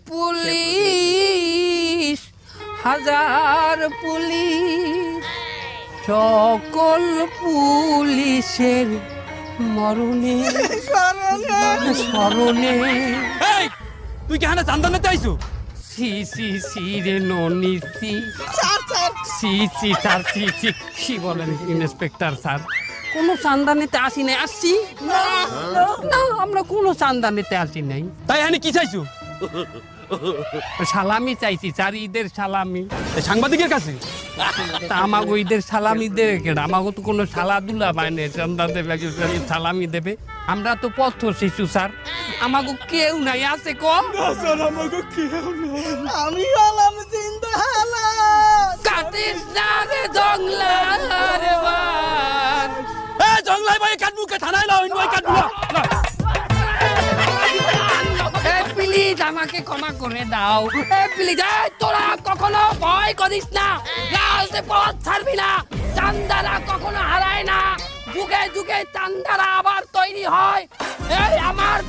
Police হাজার police সকল পুলিশের মরণে স্মরণে। তুই কি হানা চান্দা নিতে আইছো? সি সি সি রে ননি সি সি সি স্যার সি সি কি বলেন ইন্সপেক্টর স্যার? কোনো চান্দা নিতে আসি নাই। আসছি না, আমরা কোনো চান্দা নিতে আসি নাই। তাই হানি কি চাইছো? সালামি চাইছি স্যার, ঈদের সালামি। সাংবাদিকের কাছে? তা আমাকে ঈদের সালামি দেবে কেন? আমাকে তো কোনো সালাদুলা পায়নি, চান্দা দেবে সালামি দেবে। আমরা তো পথ শিশু স্যার, আমাকে কেউ নাই। আছে কম আমি হলাম জিন্দা হালাত। কাটিস না রে জংলার বান। এ জংলাই ভাই কাটবুকে থানায় নাও, ইনভাই কাটবু না। প্লিজ আমাকে ক্ষমা করে দাও প্লিজ। তোরা কখনো ভয় করিস না, রাজে পথ ছাড়বি না। চান্দারা কখনো হারায় না, যুগে যুগে চান্দারা আবার তৈরি হয়। এই আমার